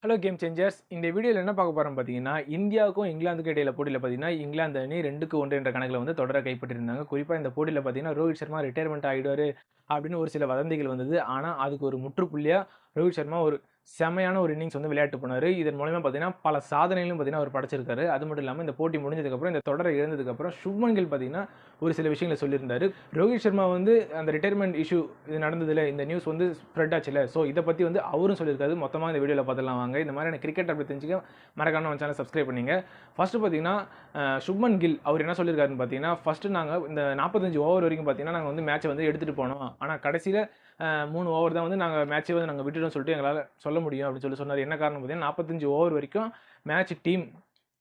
Hello game changers. இந்த வீடியோவில் என்ன பார்க்க போகிறோம் பார்த்தீங்கன்னா, இந்தியாவுக்கும் இங்கிலாந்துக்கும் இடையில போட்டியில் பார்த்தீங்கன்னா, இங்கிலாந்து அணி 2-1 என்ற கணக்கில் வந்து தொடரை கைப்பற்றியிருந்தாங்க. குறிப்பாக இந்த போட்டியில் பார்த்தீங்கன்னா, ரோஹித் சர்மா ரிட்டையர்மெண்ட் ஆகிடுவார் அப்படின்னு ஒரு சில வதந்திகள் வந்தது. ஆனால் அதுக்கு ஒரு முற்றுப்புள்ளியாக ரோஹித் சர்மா ஒரு செமையான ஒரு இன்னிங்ஸ் வந்து விளையாட்டு போனார். இதன் மூலமா பார்த்தீங்கன்னா, பல சாதனைகளும் பார்த்தீங்கன்னா அவர் படைச்சிருக்காரு. அது மட்டும் இல்லாமல் இந்த போட்டி முடிஞ்சதுக்கப்புறம், இந்த தொடரை இழந்ததுக்கப்புறம் சுப்மன் கில் பார்த்தீங்கன்னா ஒரு சில விஷயங்களை சொல்லியிருந்தார். ரோஹித் சர்மா வந்து அந்த ரிட்டையர்மெண்ட் இஷ்யூ இது நடந்ததில்ல, இந்த நியூஸ் வந்து ஸ்ப்ரெட் ஆச்சுல, ஸோ இதை பற்றி வந்து அவரும் சொல்லியிருக்காரு. மொத்தமாக இந்த வீடியோவில் பார்த்துலாம் வாங்க. இந்த மாதிரியான கிரிக்கெட் அப்படி தெரிஞ்சுக்க மறக்காம நம்ம சேனல் சப்ஸ்கிரைப் பண்ணிங்க. ஃபஸ்ட்டு பார்த்தீங்கன்னா சுப்மன் கில் அவர் என்ன சொல்லியிருக்காருன்னு பார்த்தீங்கன்னா, ஃபஸ்ட்டு நாங்கள் இந்த 45 ஓவர் வரைக்கும் பார்த்தீங்கன்னா நாங்கள் வந்து மேட்சை வந்து எடுத்துகிட்டு போனோம். ஆனால் கடைசியில் 3 ஓவர் தான் வந்து நாங்கள் மேட்சை வந்து நாங்கள் விட்டுட்டோம்னு சொல்லிட்டு எங்களால் சொல்ல முடியும் அப்படின்னு சொன்னார். என்ன காரணம் பார்த்தீங்கன்னா, 45 ஓவர் வரைக்கும் மேட்ச் டீம்,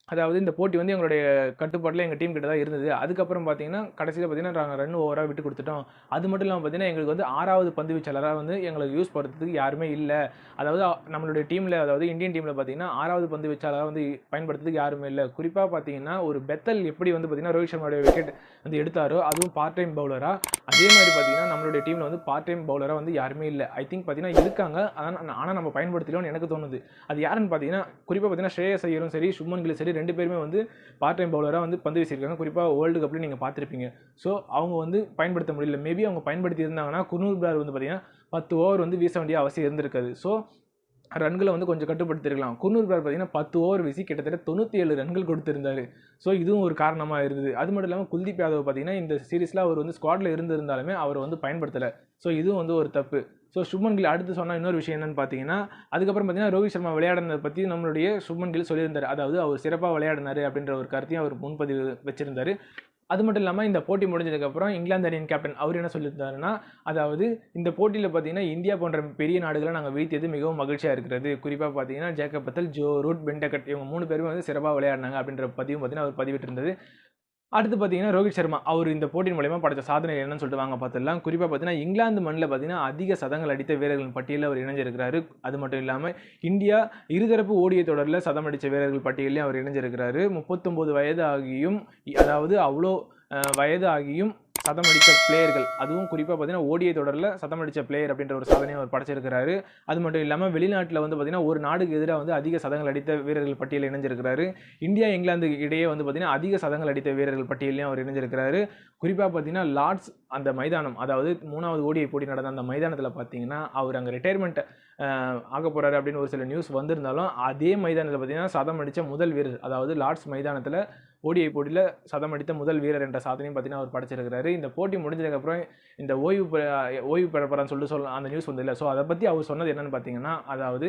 அதாவது இந்த போட்டி வந்து எங்களுடைய கட்டுப்பாட்டில் எங்கள் டீம் கிட்ட தான் இருந்தது. அதுக்கப்புறம் பார்த்தீங்கன்னா கடைசியில் பார்த்தீங்கன்னா நாங்கள் ரன் ஓவராக விட்டு கொடுத்துட்டோம். அது மட்டும் இல்லாமல் பார்த்தீங்கன்னா எங்களுக்கு வந்து 6வது பந்து வீச்சாளராக வந்து எங்களுக்கு யூஸ் பண்ணுறதுக்கு யாருமே இல்லை. அதாவது நம்மளுடைய டீமில், அதாவது இந்தியன் டீமில் பார்த்தீங்கன்னா 6வது பந்து வீச்சாளராக வந்து பயன்படுத்துறதுக்கு யாருமே இல்லை. குறிப்பாக பார்த்தீங்கன்னா ஒரு பெத்தல் எப்படி வந்து பார்த்தீங்கன்னா ரோஹித் சர்மாவுடைய விக்கெட் வந்து எடுத்தாரோ, அதுவும் பார்ட் டைம் பவுலராக, அதே மாதிரி பார்த்தீங்கன்னா நம்மளுடைய டீமில் வந்து பார்ட் டைம் பவுலராக வந்து யாருமே இல்லை. ஐ திங்க் பார்த்தீங்கன்னா இருக்காங்க, ஆனால் நம்ம பயன்படுத்தலையோன்னு எனக்கு தோணுது. அது யாருன்னு பார்த்தீங்கன்னா குறிப்பாக பார்த்தீங்கன்னா ஸ்ரேயஸ் ஐயரும் சரி, சுப்மன் கில்லும் சரி, 2 பேருமே வந்து பார்ட் டைம் பவுலராக வந்து பந்து வீசியிருக்காங்க. குறிப்பாக வேர்ல்டு கப்ல நீங்கள் பார்த்துருப்பீங்க. ஸோ அவங்க வந்து பயன்படுத்த முடியல. மேபி அவங்க பயன்படுத்தி இருந்தாங்கன்னா குர்னூர் பிரார் வந்து பார்த்தீங்கன்னா 10 ஓவர் வந்து வீச வேண்டிய அவசியம் இருந்திருக்காது. ஸோ ரன்களை வந்து கொஞ்சம் கட்டுப்படுத்திருக்கலாம். குர்னூர் பிரார் பார்த்தீங்கன்னா 10 ஓவர் வீசி கிட்டத்தட்ட 97 ரன்கள் கொடுத்திருந்தாரு. ஸோ இதுவும் ஒரு காரணமாக இருந்தது. அது மட்டும் இல்லாமல் குல்தீப் யாதவ் பார்த்தீங்கன்னா இந்த சீரீஸில் அவர் வந்து ஸ்குவாடில் இருந்திருந்தாலுமே அவர் வந்து பயன்படுத்தலை. ஸோ இதுவும் வந்து ஒரு தப்பு. ஸோ சுப்மன் கில் அடுத்து சொன்ன இன்னொரு விஷயம் என்னன்னு பார்த்தீங்கன்னா, அதுக்கப்புறம் பார்த்தீங்கன்னா ரோஹித் சர்மா விளையாடினதை பற்றி நம்மளுடைய சுப்மன் கில் சொல்லியிருந்தார். அதாவது அவர் சிறப்பாக விளையாடினார் அப்படின்ற ஒரு கருத்தையும் அவர் முன்பதிவு வச்சிருந்தார். அது மட்டும் இல்லாமல் இந்த போட்டி முடிஞ்சதுக்கப்புறம் இங்கிலாந்து அணியின் கேப்டன் அவர் என்ன சொல்லியிருந்தாருன்னா, அதாவது இந்த போட்டியில் பார்த்தீங்கன்னா இந்தியா போன்ற பெரிய நாடுகளை நாங்கள் வீழ்த்தியது மிகவும் மகிழ்ச்சியாக இருக்கிறது. குறிப்பாக பார்த்தீங்கன்னா Jacob Bethell, Joe Root, Ben Duckett இவங்க 3 பேருமே வந்து சிறப்பாக விளையாடினாங்க அப்படின்ற பதிவும் பார்த்தீங்கன்னா அவர் பதிவிட்டிருந்தது. அடுத்து பார்த்தீங்கன்னா ரோஹித் சர்மா அவர் இந்த போட்டியின் மூலமா படைத்த சாதனை என்னன்னு சொல்லிட்டு வாங்க பார்த்துடலாம். குறிப்பாக பார்த்தீங்கன்னா இங்கிலாந்து மண்ணில் பார்த்தீங்கன்னா அதிக சதங்கள் அடித்த வீரர்களின் பட்டியலில் அவர் இணைஞ்சிருக்கிறாரு. அது மட்டும் இல்லாமல் இந்தியா இருதரப்பு ஓடிய தொடரில் சதம் அடித்த வீரர்கள் பட்டியலையும் அவர் இணைஞ்சிருக்கிறாரு. 39 வயது ஆகியும், அதாவது அவ்வளோ வயது ஆகியும் சதம் அடித்த பிளேயர்கள், அதுவும் குறிப்பாக பார்த்தீங்கன்னா ஓடிய தொடரில் சதம் அடித்த பிளேயர் அப்படின்ற ஒரு சாதனையை அவர் படைச்சிருக்கிறாரு. அது மட்டும் இல்லாமல் வெளிநாட்டில் வந்து பார்த்தீங்கன்னா ஒரு நாடுக்கு எதிராக வந்து அதிக சதங்கள் அடித்த வீரர்கள் பட்டியலில் இணைஞ்சிருக்கிறாரு. இந்தியா இங்கிலாந்து இடையே வந்து பார்த்தீங்கன்னா அதிக சதங்கள் அடித்த வீரர்கள் பட்டியலையும் அவர் இணைஞ்சிருக்கிறாரு. குறிப்பாக பார்த்தீங்கன்னா லார்ட்ஸ் அந்த மைதானம், அதாவது 3வது ஓடிஐ போட்டி நடந்த அந்த மைதானத்தில் பார்த்தீங்கன்னா அவர் அங்கே ரிட்டையர்மெண்ட் ஆக போகிறாரு அப்படின்னு ஒரு சில நியூஸ் வந்திருந்தாலும், அதே மைதானத்தில் பார்த்தீங்கன்னா சதம் அடித்த முதல் வீரர், அதாவது லார்ட்ஸ் மைதானத்தில் ஓடிஐ போட்டியில் சதம் அடித்த முதல் வீரர் என்ற சாதனையும் பார்த்தீங்கன்னா அவர் படைச்சிருக்கிறாரு. இந்த போட்டி முடிஞ்சதுக்கப்புறம் இந்த ஓய்வு பெற போகிறான்னு சொல்லிட்டு அந்த நியூஸ் வந்து இல்லை. ஸோ அதை பற்றி அவர் சொன்னது என்னன்னு பார்த்தீங்கன்னா, அதாவது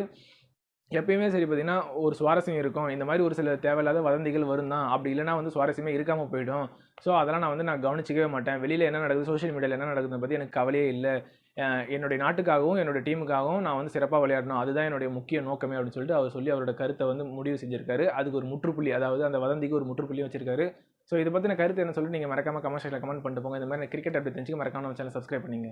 எப்பயுமே சரி பார்த்தீங்கன்னா ஒரு சுவாரஸ்யம் இருக்கும். இந்த மாதிரி ஒரு சில தேவையில்லாத வதந்திகள் வரும் தான். அப்படி இல்லைனா வந்து சுவாரஸ்யமே இருக்காமல் போயிடும். ஸோ அதெல்லாம் நான் கவனிச்சிக்கவே மாட்டேன். வெளியில் என்ன நடக்குது, சோஷியல் மீடியாவில் என்ன நடக்குதுன்னு பற்றி எனக்கு கவலையே இல்லை. என்னுடைய நாட்டுக்காகவும் என்னுடைய டீமுக்காகவும் நான் வந்து சிறப்பாக விளையாடணும், அதுதான் என்னுடைய முக்கிய நோக்கமே அப்படின்னு சொல்லிட்டு அவர் சொல்லி அவரோட கருத்தை வந்து முடிவு செஞ்சிருக்காரு. அதுக்கு ஒரு முற்றுப்புள்ளி, அதாவது அந்த வதந்திக்கு ஒரு முற்றுப்புள்ளி வச்சிருக்காரு. ஸோ இதை பற்றின கருத்து என்ன சொல்லிட்டு நீங்கள் மறக்காம கமெண்ட் செக்ஷனில் கமெண்ட் பண்ணிட்டு போங்க. இந்த மாதிரி கிரிக்கெட் அப்படி தெரிஞ்சுக்க மறக்காம நம்ம சேனல் சப்ஸ்கிரைப் பண்ணிங்க.